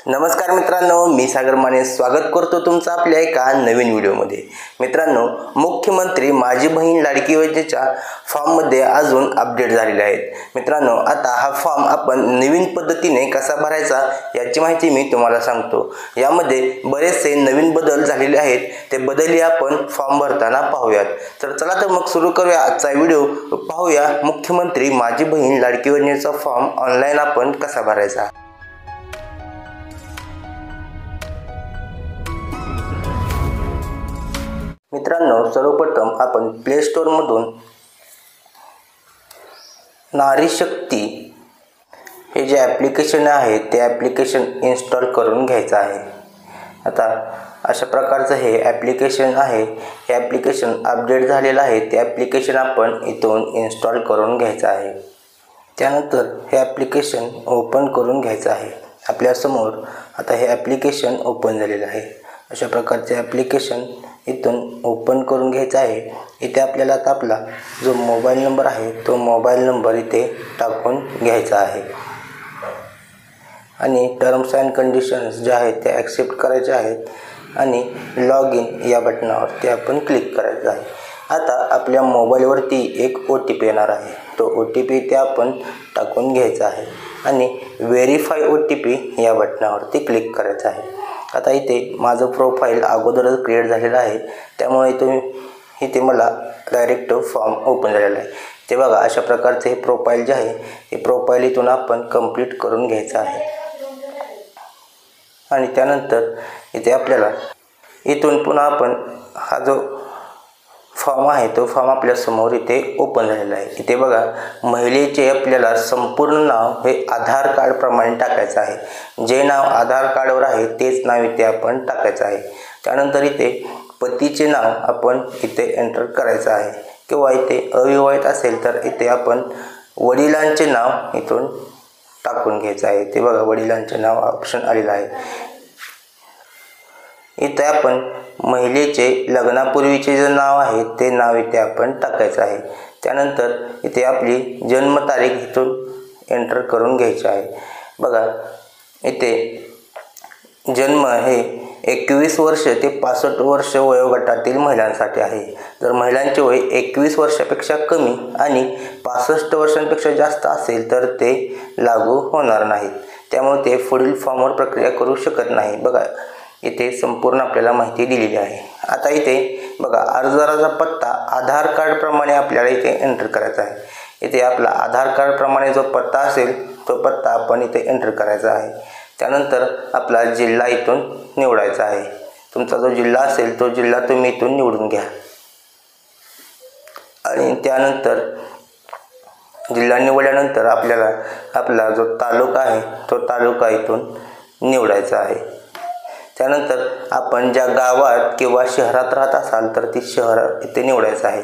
नमस्कार मित्रांनो, मी सागर माने स्वागत करतो तुमचं आपल्या एका नवीन व्हिडिओमध्ये। मित्रांनो, मुख्यमंत्री माझी बहीण लाडकी योजनेच्या फॉर्ममध्ये अजून अपडेट झालेले आहेत। मित्रांनो, आता हा फॉर्म आपण नवीन पद्धतीने कसा भरायचा याची माहिती मी तुम्हाला सांगतो। यामध्ये बरेचसे नवीन बदल झालेले आहेत, ते बदल आपण फॉर्म भरताना पाहूयात। तर चला तर मग सुरू करूया आजचा व्हिडिओ। पाहूया मुख्यमंत्री माझी बहीण लाडकी योजनेचा फॉर्म ऑनलाईन आपण कसा भरायचा। मित्रांनो, सर्वप्रथम आपण प्ले स्टोर मधून नारी शक्ती हे जे ॲप्लिकेशन आहे ते ॲप्लिकेशन इन्स्टॉल करून घ्यायचं आहे। आता अशा प्रकारचं हे ॲप्लिकेशन आहे। हे ॲप्लिकेशन अपडेट झालेलं आहे, ते ॲप्लिकेशन आपण इथून इन्स्टॉल करून घ्यायचं आहे। त्यानंतर हे ॲप्लिकेशन ओपन करून घ्यायचं आहे। आपल्यासमोर आता हे ॲप्लिकेशन ओपन झालेलं आहे। अशा प्रकारचे ॲप्लिकेशन इथून ओपन करून घ्यायचा आहे। इथे आपल्याला आता आपला जो मोबाईल नंबर आहे तो मोबाईल नंबर इथे टाकून घ्यायचा आहे आणि टर्म्स अँड कंडिशन्स जे आहेत ते ॲक्सेप्ट करायचे आहेत आणि लॉग इन या बटनावर ते आपण क्लिक करायचं आहे। आता आपल्या मोबाईलवरती एक OTP येणार आहे, तो OTP इथे आपण टाकून घ्यायचा आहे आणि व्हेरीफाय OTP या बटनावरती क्लिक करायचं आहे। आता इथे माझं प्रोफाईल अगोदरच क्रिएट झालेलं आहे, त्यामुळे इथे मला डायरेक्ट फॉर्म ओपन झालेला आहे। ते बघा, अशा प्रकारचे हे प्रोफाईल जे आहे हे प्रोफाईल इथून आपण कंप्लीट करून घ्यायचं आहे आणि त्यानंतर इथे आपल्याला इथून पुन्हा आपण हा जो फॉर्म आहे तो फॉर्म आपल्या समोर इथे ओपन झालेला आहे। इथे बघा, महिलेचे आपल्याला संपूर्ण नाव हे आधार कार्ड प्रमाणे टाकायचं आहे। जे नाव आधार कार्डवर आहे तेच नाव इथे आपण टाकायचं आहे। त्यानंतर इथे पतीचे नाव आपण इथे एंटर करायचं आहे, किंवा इथे अविवाहित असेल तर इथे आपण वडिलांचे नाव इथून टाकून घ्यायचं आहे। ते बघा, वडिलांचे नाव ऑप्शन आलेलं आहे। इथे आपण महिलेचे लग्नापूर्वीचे जे नाव आहे ते नाव इथे आपण टाकायचं आहे। त्यानंतर इथे आपली जन्मतारीख इथून एंटर करून घ्यायची आहे। बघा, इथे जन्म हे 21 वर्ष ते 65 वर्ष वयोगटातील महिलांसाठी आहे। जर महिलांचे वय 21 वर्षापेक्षा कमी आणि 65 वर्षांपेक्षा जास्त असेल तर ते लागू होणार नाहीत, त्यामुळे ते पुढील फॉर्मवर प्रक्रिया करू शकत नाही। बघा, इथे संपूर्ण आपल्याला माहिती दिलेली आहे। आता इथे बघा, अर्जदाराचा पत्ता आधार कार्ड प्रमाणे आपल्याला इथे एंटर करायचा आहे। इथे आपला आधार कार्ड प्रमाणे जो पत्ता असेल तो पत्ता आपण इथे एंटर करायचा आहे। त्यानंतर आपला जिल्हा इथून निवडायचा आहे। तुमचा जो जिल्हा असेल तो जिल्हा तुम्ही इथून निवडून घ्या आणि त्यानंतर जिल्हा निवडल्यानंतर आपल्याला आपला जो तालुका आहे तो तालुका इथून निवडायचा आहे। त्यानंतर आपण ज्या गावात किंवा शहरात राहत असाल तर ती शहर इथे निवडायचं आहे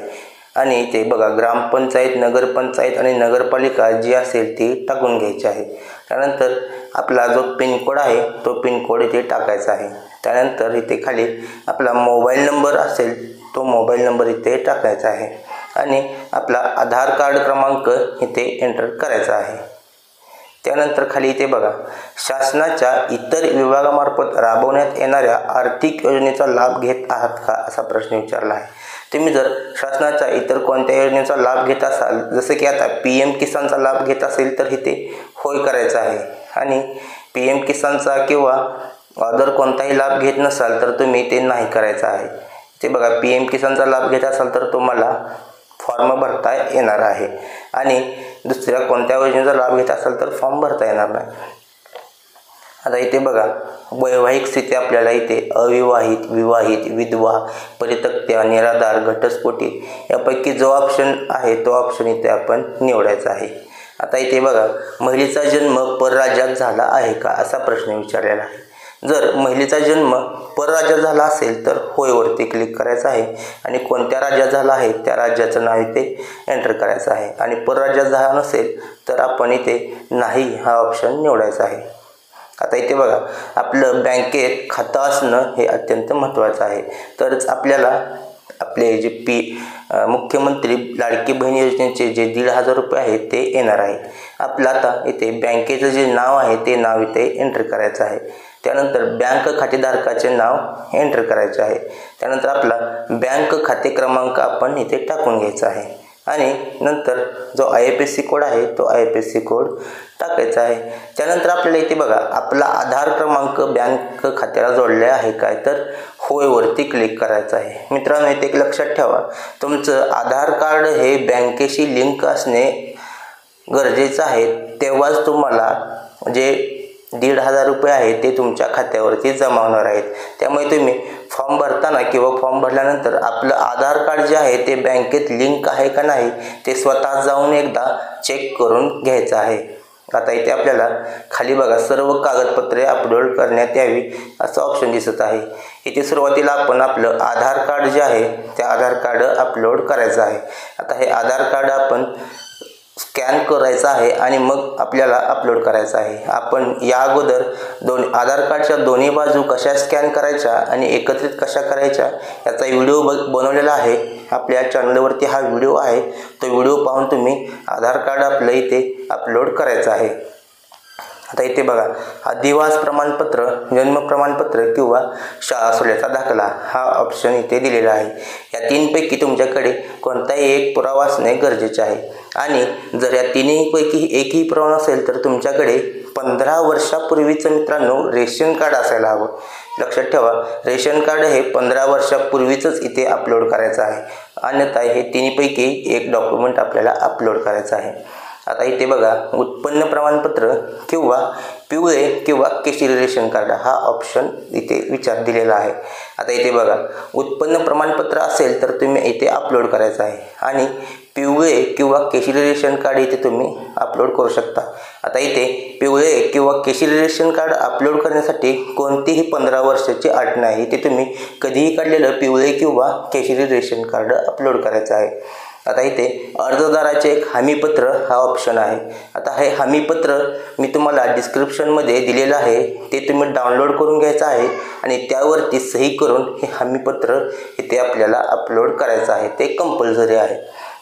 आणि इथे बघा, ग्रामपंचायत, नगरपंचायत आणि नगरपालिका जी असेल ती टाकून घ्यायची आहे। त्यानंतर आपला जो पिनकोड आहे तो पिनकोड इथे टाकायचा आहे। त्यानंतर इथे खाली आपला मोबाईल नंबर असेल तो मोबाईल नंबर इथे टाकायचा आहे आणि आपला आधार कार्ड क्रमांक इथे एंटर करायचा आहे। त्यानंतर खाली इथे बघा, शासनाच्या इतर विभागामार्फत राबवण्यात येणाऱ्या आर्थिक योजनेचा लाभ घेत आहात का, असा प्रश्न विचारला आहे। तुम्ही जर शासनाच्या इतर कोणत्या योजनेचा लाभ घेत असाल, जसे की आता PM किसानचा लाभ घेत असेल तर इथे होय करायचा आहे आणि PM किसानचा किंवा अदर कोणताही लाभ घेत नसाल तर तुम्ही ते नाही करायचं आहे। ते बघा, PM किसानचा लाभ घेत असाल तर तुम्हाला फॉर्म भरता येणार आहे आणि दुसऱ्या कोणत्या योजनेचा लाभ घेत असाल तर फॉर्म भरता येणार नाही। आता इथे बघा, वैवाहिक स्थिती आपल्याला इथे अविवाहित, विवाहित, विधवा, परित्यक्त्या, निराधार, घटस्फोटी यापैकी जो ऑप्शन आहे तो ऑप्शन इथे आपण निवडायचा आहे। आता इथे बघा, महिलेचा जन्म परराज्यात झाला आहे का, असा प्रश्न विचारलेला आहे। जर महिलेचा जन्म परराज्यात झाला असेल तर होयवरती क्लिक करायचं आहे आणि कोणत्या राज्यात झाला आहे त्या राज्याचं नाव इथे एंटर करायचं आहे आणि परराज्यात झाला नसेल तर आपण इथे नाही हा ऑप्शन निवडायचा आहे। आता इथे बघा, आपलं बँकेत खातं असणं हे अत्यंत महत्त्वाचं आहे, तरच आपल्याला आपले जे मुख्यमंत्री लाडकी बहीण योजनेचे जे 1,500 रुपये आहेत ते येणार आहे. आपलं आता इथे बँकेचं जे नाव आहे ते नाव इथे एंटर करायचं आहे. त्यानंतर बँक खातेधारकाचे नाव एंटर करायचे आहे. त्यानंतर आपला बँक खाते क्रमांक आपण इथे टाकून घ्यायचा आहे आणि नंतर जो IFSC कोड आहे तो IFSC कोड टाकायचा आहे. त्यानंतर आपल्याला इथे बघा आपला आधार क्रमांक बँक खात्याला जोडला आहे काय, तर होय वरती क्लिक करायचं आहे. मित्रांनो इथे एक लक्षात ठेवा, तुमचं आधार कार्ड हे बँकेशी लिंक असणे गरजेचं आहे. तेव्हाच तुम्हाला जे 1,500 रुपये आहेत ते तुमच्या खात्यावरती जमा होणार आहेत. त्यामुळे तुम्ही फॉर्म भरताना किंवा फॉर्म भरल्यानंतर आपलं आधार कार्ड जे आहे ते बँकेत लिंक आहे का नाही ते स्वतः जाऊन एकदा चेक करून घ्यायचं आहे. आता इथे आपल्याला खाली बघा सर्व कागदपत्रे अपलोड करण्यात यावी असं ऑप्शन दिसत आहे. इथे सुरुवातीला आपण आपलं आधार कार्ड जे आहे ते आधार कार्ड अपलोड करायचं आहे. आता हे आधार कार्ड आपण स्कॅन करायचा आहे आणि मग आपल्याला अपलोड करायचं आहे. आपण या अगोदर आधार कार्डच्या दोन्ही बाजू कशा स्कॅन करायच्या आणि एकत्रित कशा करायच्या याचा व्हिडिओ बनवलेला आहे. आपल्या चॅनलवरती हा व्हिडिओ आहे. तो व्हिडिओ पाहून तुम्ही आधार कार्ड आपलं इथे अपलोड करायचं आहे. आता इथे बघा अधिवास प्रमाणपत्र, जन्म प्रमाणपत्र किंवा शाळा सोडल्याचा दाखला हा ऑप्शन इथे दिलेला आहे. या तीनपैकी तुमच्याकडे कोणताही एक पुरावा असणे गरजेचे आहे आणि जर या तिन्हीपैकी एकही पुरावा नसेल तर तुमच्याकडे 15 वर्षापूर्वीचं मित्रांनो रेशन कार्ड असायला हवं. लक्षात ठेवा, रेशन कार्ड हे 15 वर्षापूर्वीचंच इथे अपलोड करायचं आहे. अन्यथा हे तिन्हीपैकी एक डॉक्युमेंट आपल्याला अपलोड करायचं आहे. आता इथे बघा उत्पन्न प्रमाणपत्र किंवा पिवळे किंवा केशरी रेशन कार्ड हा ऑप्शन इथे दिलेला आहे. आता इथे बघा उत्पन्न प्रमाणपत्र असेल तर तुम्ही इथे अपलोड करायचं आहे आणि पिवळे किंवा केशरी रेशन कार्ड इथे तुम्ही अपलोड करू शकता. आता इथे पिवळे किंवा केशरी रेशन कार्ड अपलोड करण्यासाठी कोणतीही 15 वर्षाची अट नाही. इथे तुम्ही कधीही काढलेलं पिवळे किंवा केशरी रेशन कार्ड अपलोड करायचं आहे. आता इथे अर्जदाराचे एक हमीपत्र हा ऑप्शन आहे. आता हे हमीपत्र मी तुम्हाला डिस्क्रिप्शनमध्ये दिलेलं आहे, ते तुम्ही डाउनलोड करून घ्यायचं आहे आणि त्यावरती सही करून हे हमीपत्र इथे आपल्याला अपलोड करायचं आहे. ते कंपल्सरी आहे.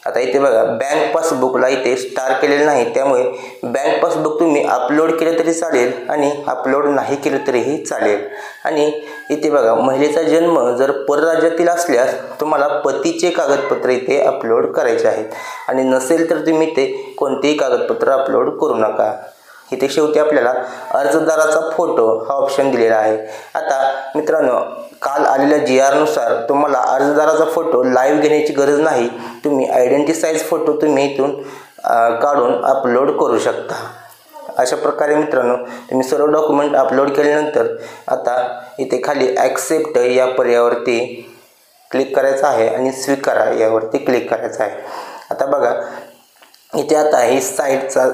आता इथे बघा बँक पासबुकला इथे स्टार केलेलं नाही, त्यामुळे बँक पासबुक तुम्ही अपलोड केलं तरी चालेल आणि अपलोड नाही केलं तरीही चालेल. आणि इथे बघा महिलेचा जन्म जर परराज्यातील असल्यास तुम्हाला पतीचे कागदपत्र इथे अपलोड करायचे आहेत आणि नसेल तर तुम्ही ते कोणतेही कागदपत्र अपलोड करू नका. इथे शेवटी आपल्याला अर्जदाराचा फोटो हा ऑप्शन दिलेला आहे. आता मित्रांनो काल आलेल्या GR नुसार तुम्हाला अर्जदाराचा फोटो लाईव्ह घेण्याची गरज नाही. तुम्ही आयडेंटिटी साईज फोटो तुम्ही इथून काढून अपलोड करू शकता. अशा प्रकारे मित्रांनो तुम्ही सर्व डॉक्युमेंट अपलोड केल्यानंतर आता इथे खाली ॲक्सेप्ट या पर्यायावरती क्लिक करायचं आहे आणि स्वीकारा यावरती क्लिक करायचं आहे. आता बघा इथे आता ही साईटचा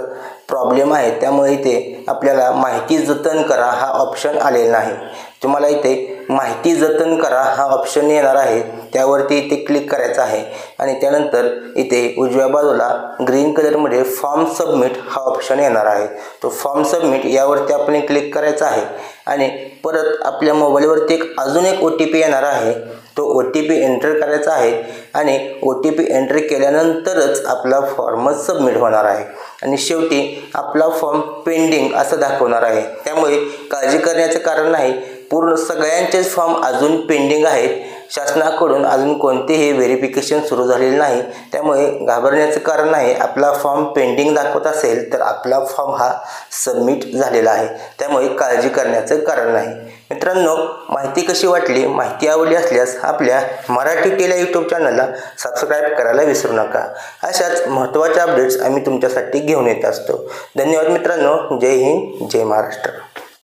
प्रॉब्लेम आहे, त्यामुळे इथे आपल्याला माहिती जतन करा हा ऑप्शन आलेला नाही. तुम्हाला इथे माहिती जतन करा हा ऑप्शन येणार आहे, त्यावरती इथे क्लिक करायचं आहे आणि त्यानंतर इथे उजव्या बाजूला ग्रीन कलरमध्ये फॉर्म सबमिट हा ऑप्शन येणार आहे. तो फॉर्म सबमिट यावरती आपण क्लिक करायचा आहे आणि परत आपल्या मोबाईलवरती अजून एक OTP येणार आहे. तो OTP एंटर करायचा आहे आणि OTP एंटर केल्यानंतरच आपला फॉर्म सबमिट होणार आहे आणि शेवटी आपला फॉर्म पेंडिंग असं दाखवणार आहे. त्यामुळे काळजी करण्याचं कारण नाही, पूर्ण सगळ्यांचेच फॉर्म अजून पेंडिंग आहेत. शासनाकडून अजून कोणतेही व्हेरिफिकेशन सुरू झालेले नाही, त्यामुळे घाबरण्याचं कारण नाही. आपला फॉर्म पेंडिंग दाखवत असेल तर आपला फॉर्म हा सबमिट झालेला आहे, त्यामुळे काळजी करण्याचं कारण नाही. मित्रांनो माहिती कशी वाटली, माहिती आवडली असल्यास आपल्या मराठी टेला यूट्यूब चॅनलला सबस्क्राईब करायला विसरू नका. अशाच महत्त्वाच्या अपडेट्स आम्ही तुमच्यासाठी घेऊन येत असतो. धन्यवाद मित्रांनो. जय हिंद, जय महाराष्ट्र.